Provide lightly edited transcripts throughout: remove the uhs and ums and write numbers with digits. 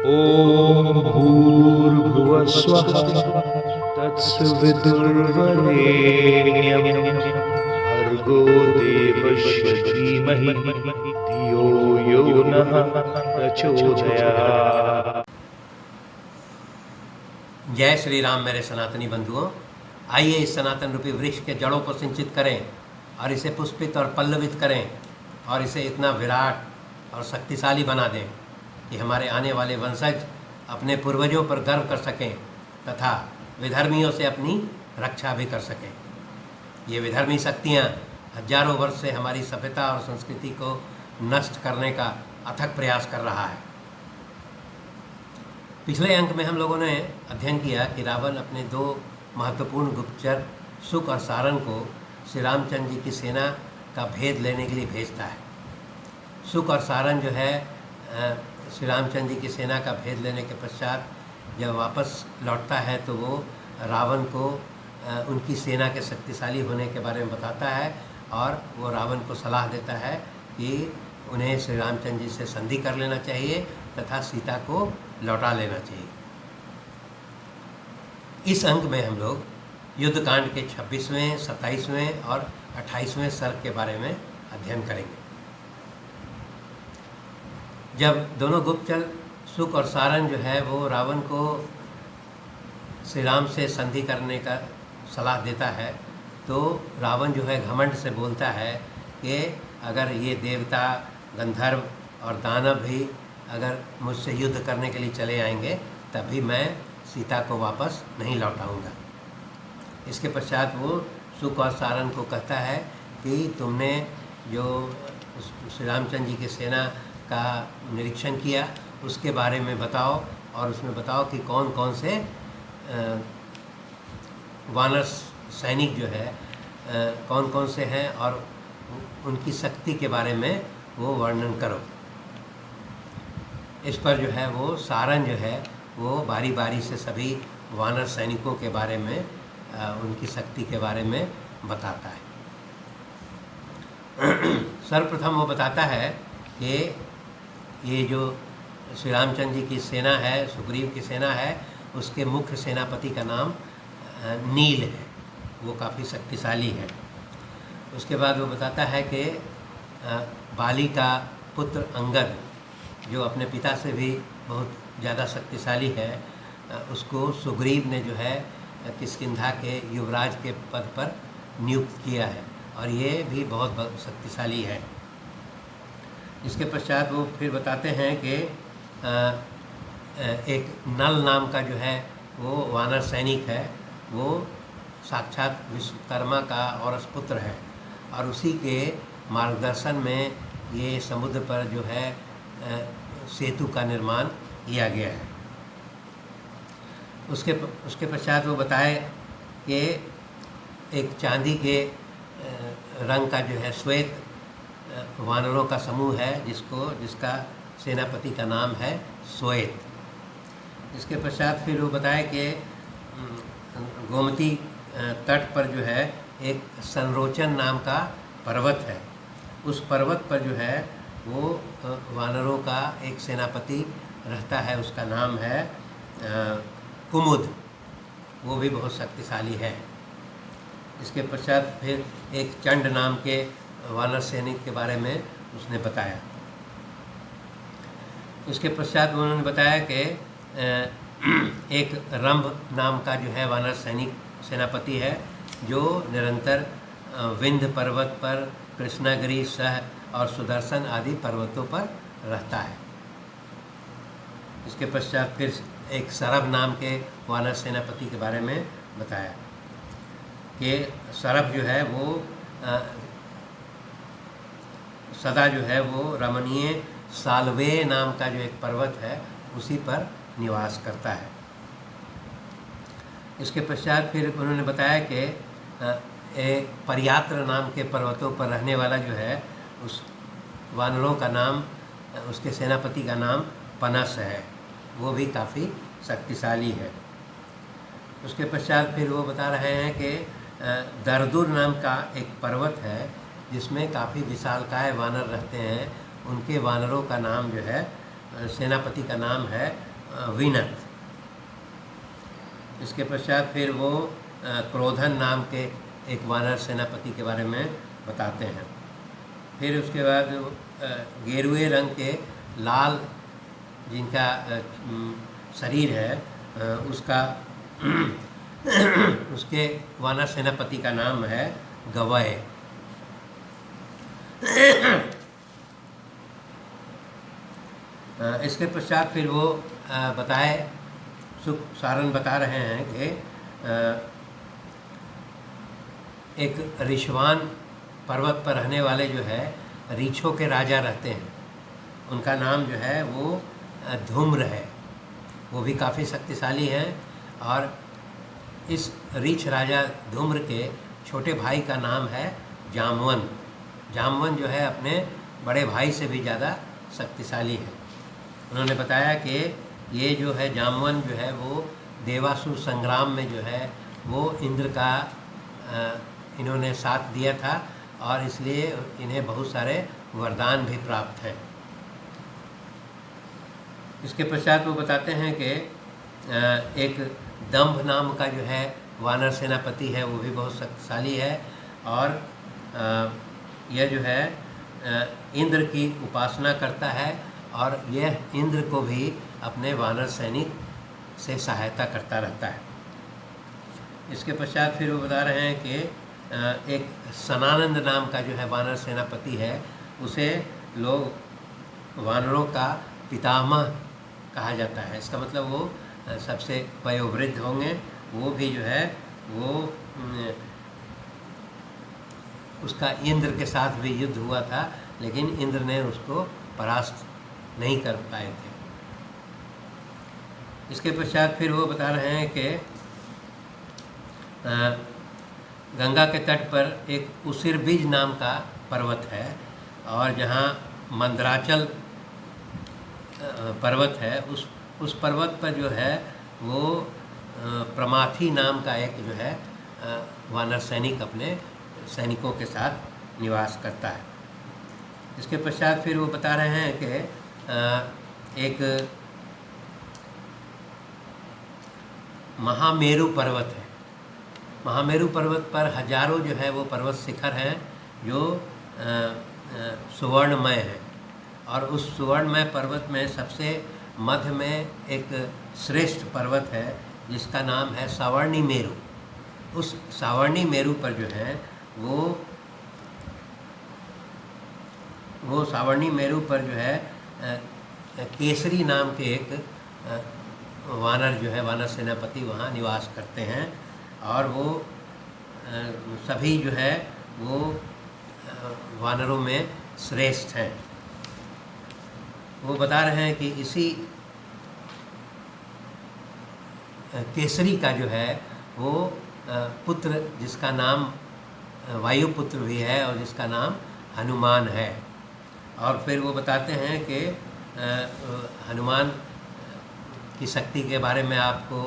ॐ भूर्भुवः स्वः तत्सवितुर्वरेण्यं भर्गो देवस्य धीमहि धियो यो नः प्रचोदयात्। जय श्री राम मेरे सनातनी बंधुओं। आइए इस सनातन रूपी वृक्ष के जड़ों को सिंचित करें और इसे पुष्पित और पल्लवित करें और इसे इतना विराट और शक्तिशाली बना दें कि हमारे आने वाले वंशज अपने पूर्वजों पर गर्व कर सकें तथा विधर्मियों से अपनी रक्षा भी कर सकें। ये विधर्मी शक्तियाँ हजारों वर्ष से हमारी सभ्यता और संस्कृति को नष्ट करने का अथक प्रयास कर रहा है। पिछले अंक में हम लोगों ने अध्ययन किया कि रावण अपने दो महत्वपूर्ण गुप्तचर शुक और सारंग को श्री रामचंद्र जी की सेना का भेद लेने के लिए भेजता है। शुक और सारंग जो है श्री रामचंद्र जी की सेना का भेद लेने के पश्चात जब वापस लौटता है तो वो रावण को उनकी सेना के शक्तिशाली होने के बारे में बताता है और वो रावण को सलाह देता है कि उन्हें श्री रामचंद्र जी से संधि कर लेना चाहिए तथा सीता को लौटा लेना चाहिए। इस अंक में हम लोग युद्धकांड के 26वें, 27वें और 28वें सर्ग के बारे में अध्ययन करेंगे। जब दोनों गुप्तचर शुक और सारंग जो है वो रावण को श्री राम से संधि करने का सलाह देता है तो रावण जो है घमंड से बोलता है कि अगर ये देवता, गंधर्व और दानव भी अगर मुझसे युद्ध करने के लिए चले आएंगे तब भी मैं सीता को वापस नहीं लौटाऊंगा। इसके पश्चात वो शुक और सारंग को कहता है कि तुमने जो श्री रामचंद्र जी की सेना का निरीक्षण किया उसके बारे में बताओ और उसमें बताओ कि कौन कौन से वानर सैनिक जो है कौन कौन से हैं और उनकी शक्ति के बारे में वो वर्णन करो। इस पर जो है वो सारंग जो है वो बारी बारी से सभी वानर सैनिकों के बारे में उनकी शक्ति के बारे में बताता है। सर्वप्रथम वो बताता है कि ये जो श्री रामचंद्र जी की सेना है, सुग्रीव की सेना है, उसके मुख्य सेनापति का नाम नील है, वो काफ़ी शक्तिशाली है। उसके बाद वो बताता है कि बाली का पुत्र अंगद जो अपने पिता से भी बहुत ज़्यादा शक्तिशाली है, उसको सुग्रीव ने जो है किष्किंधा के युवराज के पद पर नियुक्त किया है और ये भी बहुत शक्तिशाली है। इसके पश्चात वो फिर बताते हैं कि एक नल नाम का जो है वो वानर सैनिक है, वो साक्षात विश्वकर्मा का औरस पुत्र है और उसी के मार्गदर्शन में ये समुद्र पर जो है सेतु का निर्माण किया गया है। उसके पश्चात वो बताए कि एक चांदी के रंग का जो है श्वेत वानरों का समूह है जिसका सेनापति का नाम है श्वेत। इसके पश्चात फिर वो बताए कि गोमती तट पर जो है एक संरोचन नाम का पर्वत है, उस पर्वत पर जो है वो वानरों का एक सेनापति रहता है, उसका नाम है कुमुद, वो भी बहुत शक्तिशाली है। इसके पश्चात फिर एक चंड नाम के वानर सैनिक के बारे में उसने बताया। उसके पश्चात उन्होंने बताया कि एक रंभ नाम का जो है वानर सैनिक सेनापति है जो निरंतर विंध्य पर्वत पर, कृष्णागिरी, सह और सुदर्शन आदि पर्वतों पर रहता है। इसके पश्चात फिर एक सरभ नाम के वानर सेनापति के बारे में बताया कि सरभ जो है वो सदा जो है वो रमणीय सालवे नाम का जो एक पर्वत है उसी पर निवास करता है। इसके पश्चात फिर उन्होंने बताया कि पर्यात्र नाम के पर्वतों पर रहने वाला जो है उस वानरों का नाम, उसके सेनापति का नाम पनस है, वो भी काफ़ी शक्तिशाली है। उसके पश्चात फिर वो बता रहे हैं कि दरदुर नाम का एक पर्वत है जिसमें काफ़ी विशालकाय वानर रहते हैं, उनके वानरों का नाम जो है सेनापति का नाम है विनत। इसके पश्चात फिर वो क्रोधन नाम के एक वानर सेनापति के बारे में बताते हैं। फिर उसके बाद गेरुए रंग के लाल जिनका शरीर है उसका उसके वानर सेनापति का नाम है गवय। इसके पश्चात फिर वो बताए सुख सारण बता रहे हैं कि एक ऋषवान पर्वत पर रहने वाले जो है रीछों के राजा रहते हैं, उनका नाम जो है वो धूम्र है। वो भी काफ़ी शक्तिशाली हैं और इस रीछ राजा धूम्र के छोटे भाई का नाम है जामवन। जामवन जो है अपने बड़े भाई से भी ज़्यादा शक्तिशाली है। उन्होंने बताया कि ये जो है जामवन जो है वो देवासुर संग्राम में जो है वो इंद्र का इन्होंने साथ दिया था और इसलिए इन्हें बहुत सारे वरदान भी प्राप्त हैं। इसके पश्चात वो बताते हैं कि एक दंभ नाम का जो है वानर सेनापति है, वो भी बहुत शक्तिशाली है और यह जो है इंद्र की उपासना करता है और यह इंद्र को भी अपने वानर सैनिक से सहायता करता रहता है। इसके पश्चात फिर वो बता रहे हैं कि एक सनानंद नाम का जो है वानर सेनापति है, उसे लोग वानरों का पितामह कहा जाता है। इसका मतलब वो सबसे वयोवृद्ध होंगे। वो भी जो है वो उसका इंद्र के साथ भी युद्ध हुआ था, लेकिन इंद्र ने उसको परास्त नहीं कर पाए थे। इसके पश्चात फिर वो बता रहे हैं कि गंगा के तट पर एक उसिरबिज नाम का पर्वत है और जहाँ मंदराचल पर्वत है, उस पर्वत पर जो है वो प्रमाथी नाम का एक जो है वानर सैनिक अपने सैनिकों के साथ निवास करता है। इसके पश्चात फिर वो बता रहे हैं कि एक महामेरु पर्वत है। महामेरु पर्वत पर हजारों जो है वो पर्वत शिखर हैं जो सुवर्णमय है और उस सुवर्णमय पर्वत में सबसे मध्य में एक श्रेष्ठ पर्वत है जिसका नाम है सावर्णी मेरु। उस सावर्णी मेरु पर जो है वो सावर्णी मेरु पर जो है केसरी नाम के एक वानर जो है वानर सेनापति वहाँ निवास करते हैं और वो सभी जो है वो वानरों में श्रेष्ठ हैं। वो बता रहे हैं कि इसी केसरी का जो है वो पुत्र जिसका नाम वायुपुत्र भी है और जिसका नाम हनुमान है। और फिर वो बताते हैं कि हनुमान की शक्ति के बारे में आपको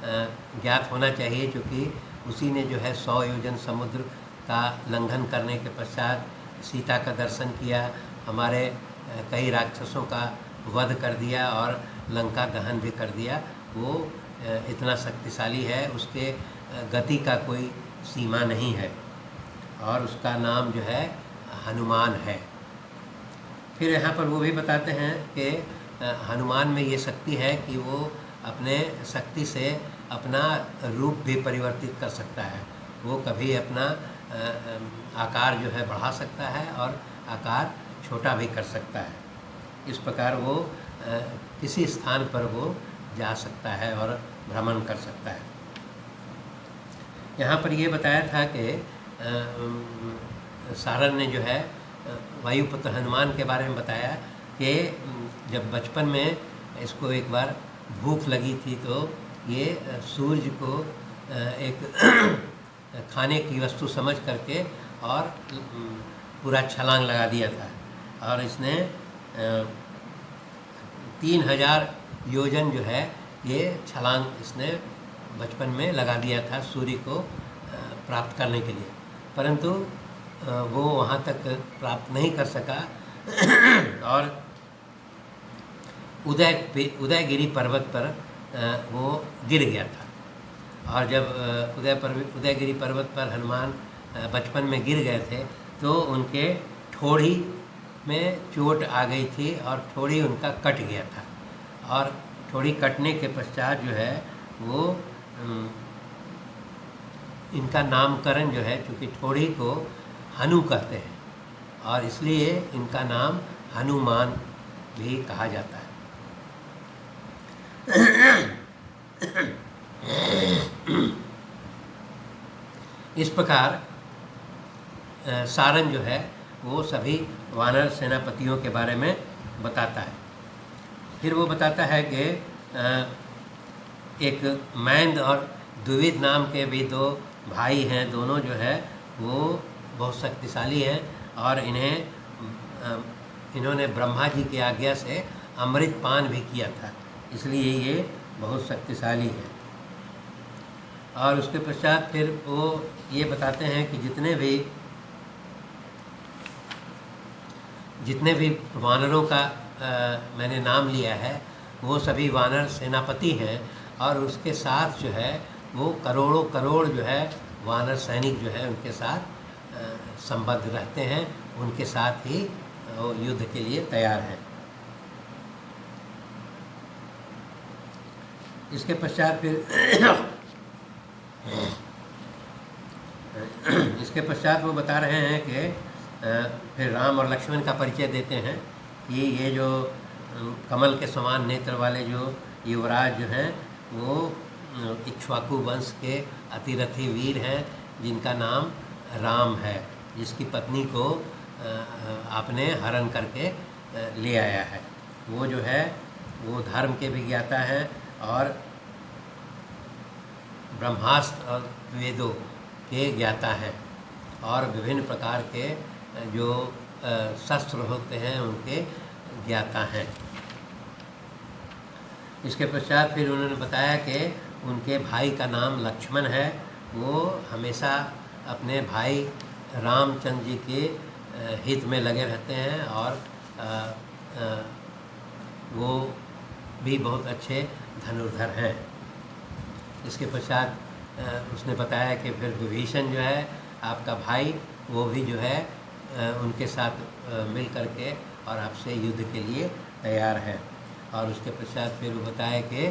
ज्ञात होना चाहिए, क्योंकि उसी ने जो है 100 योजन समुद्र का लंघन करने के पश्चात सीता का दर्शन किया, हमारे कई राक्षसों का वध कर दिया और लंका दहन भी कर दिया। वो इतना शक्तिशाली है, उसके गति का कोई सीमा नहीं है और उसका नाम जो है हनुमान है। फिर यहाँ पर वो भी बताते हैं कि हनुमान में ये शक्ति है कि वो अपने शक्ति से अपना रूप भी परिवर्तित कर सकता है। वो कभी अपना आकार जो है बढ़ा सकता है और आकार छोटा भी कर सकता है। इस प्रकार वो किसी स्थान पर वो जा सकता है और भ्रमण कर सकता है। यहाँ पर ये बताया था कि सारण ने जो है वायुपुत्र हनुमान के बारे में बताया कि जब बचपन में इसको एक बार भूख लगी थी तो ये सूर्य को एक खाने की वस्तु समझ करके और पूरा छलांग लगा दिया था और इसने 3000 योजन जो है ये छलांग इसने बचपन में लगा दिया था सूर्य को प्राप्त करने के लिए, परंतु वो वहाँ तक प्राप्त नहीं कर सका और उदयगिरी पर्वत पर वो गिर गया था। और जब उदयगिरी पर्वत पर हनुमान बचपन में गिर गए थे तो उनके ठोड़ी में चोट आ गई थी और ठोड़ी उनका कट गया था। और ठोड़ी कटने के पश्चात जो है वो इनका नामकरण जो है, चूँकि ठोड़ी को हनु कहते हैं और इसलिए इनका नाम हनुमान भी कहा जाता है। इस प्रकार सारन जो है वो सभी वानर सेनापतियों के बारे में बताता है। फिर वो बताता है कि एक मैंद और द्विविद नाम के भी दो भाई हैं। दोनों जो है वो बहुत शक्तिशाली हैं और इन्होंने ब्रह्मा जी की आज्ञा से अमृत पान भी किया था, इसलिए ये बहुत शक्तिशाली है। और उसके पश्चात फिर वो ये बताते हैं कि जितने भी वानरों का मैंने नाम लिया है वो सभी वानर सेनापति हैं और उसके साथ जो है वो करोड़ों करोड़ जो है वानर सैनिक जो है उनके साथ संबद्ध रहते हैं, उनके साथ ही वो युद्ध के लिए तैयार हैं। इसके पश्चात वो बता रहे हैं कि फिर राम और लक्ष्मण का परिचय देते हैं कि ये जो कमल के समान नेत्र वाले जो युवराज जो हैं वो इक्ष्वाकु वंश के अतिरथी वीर हैं जिनका नाम राम है, जिसकी पत्नी को आपने हरण करके ले आया है। वो जो है वो धर्म के भी ज्ञाता हैं और ब्रह्मास्त्र और वेदों के ज्ञाता हैं और विभिन्न प्रकार के जो शस्त्र होते हैं उनके ज्ञाता हैं। इसके पश्चात फिर उन्होंने बताया कि उनके भाई का नाम लक्ष्मण है। वो हमेशा अपने भाई रामचंद्र जी के हित में लगे रहते हैं और वो भी बहुत अच्छे धनुर्धर हैं। इसके पश्चात उसने बताया कि फिर विभीषण जो है आपका भाई, वो भी जो है उनके साथ मिल करके और आपसे युद्ध के लिए तैयार है। और उसके पश्चात फिर वो बताया कि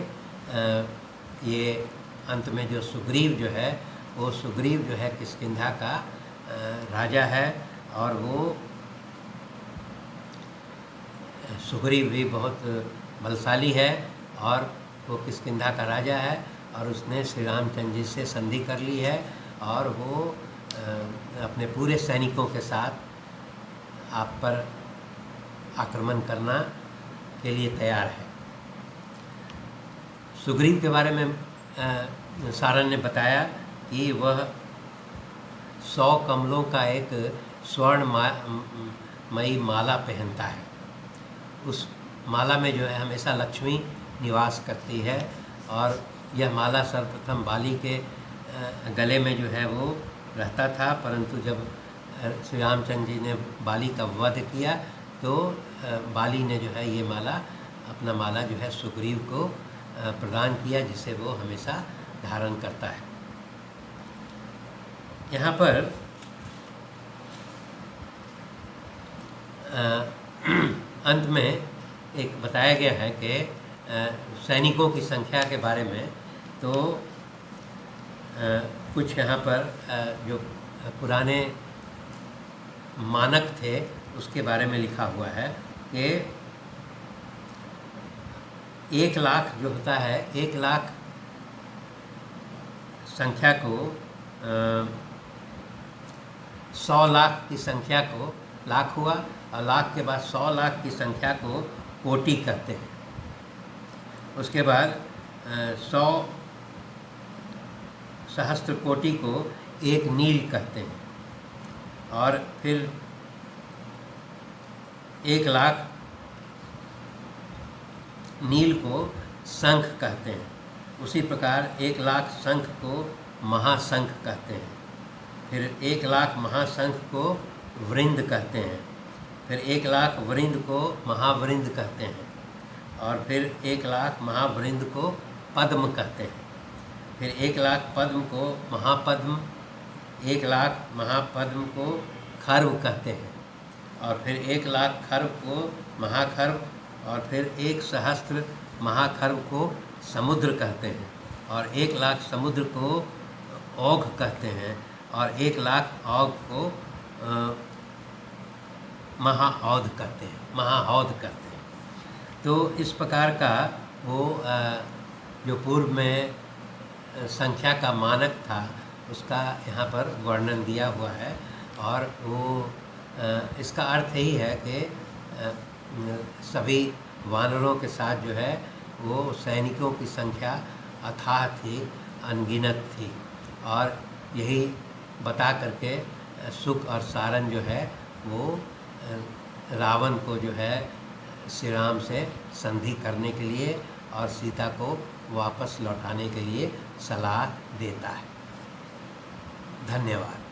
ये अंत में जो सुग्रीव जो है वो सुग्रीव जो है किष्किंधा का राजा है और वो सुग्रीव भी बहुत बलशाली है और वो किष्किंधा का राजा है और उसने श्री रामचंद्र जी से संधि कर ली है और वो अपने पूरे सैनिकों के साथ आप पर आक्रमण करना के लिए तैयार है। सुग्रीव के बारे में सारन ने बताया कि वह 100 कमलों का एक स्वर्णमयी माला पहनता है। उस माला में जो है हमेशा लक्ष्मी निवास करती है और यह माला सर्वप्रथम बाली के गले में जो है वो रहता था, परंतु जब श्री रामचंद्र जी ने बाली का वध किया तो बाली ने जो है ये माला अपना माला जो है सुग्रीव को प्रदान किया, जिसे वो हमेशा धारण करता है। यहाँ पर अंत में एक बताया गया है कि सैनिकों की संख्या के बारे में तो कुछ यहाँ पर जो पुराने मानक थे उसके बारे में लिखा हुआ है कि 1 लाख जो होता है, 1 लाख संख्या को 100 लाख की संख्या को लाख हुआ और लाख के बाद 100 लाख की संख्या को कोटि कहते हैं। उसके बाद 100 सहस्त्र कोटि को 1 नील कहते हैं और फिर 1 लाख नील को शंख कहते हैं। उसी प्रकार 1 लाख शंख को महाशंख कहते हैं। फिर 1 लाख महाशंख को वृंद कहते हैं। फिर 1 लाख वृंद को महावृंद कहते हैं और फिर 1,00,000 महावृंद को पद्म कहते हैं। फिर 1,00,000 पद्म को महापद्म, 1,00,000 महापद्म को खर्व कहते हैं, और फिर 1,00,000 खर्व को महाखर्व, और फिर 1,000,000 महाखर्व को समुद्र कहते हैं, और 1,00,000 समुद्र को औघ कहते हैं, और 1,00,000 औघ को महाऔध कहते हैं, महाऔध कहते हैं। तो इस प्रकार का वो जो पूर्व में संख्या का मानक था उसका यहाँ पर वर्णन दिया हुआ है। और वो इसका अर्थ यही है कि सभी वानरों के साथ जो है वो सैनिकों की संख्या अथाह थी, अनगिनत थी, और यही बता करके सुक और सारन जो है वो रावण को जो है श्री राम से संधि करने के लिए और सीता को वापस लौटाने के लिए सलाह देता है। धन्यवाद।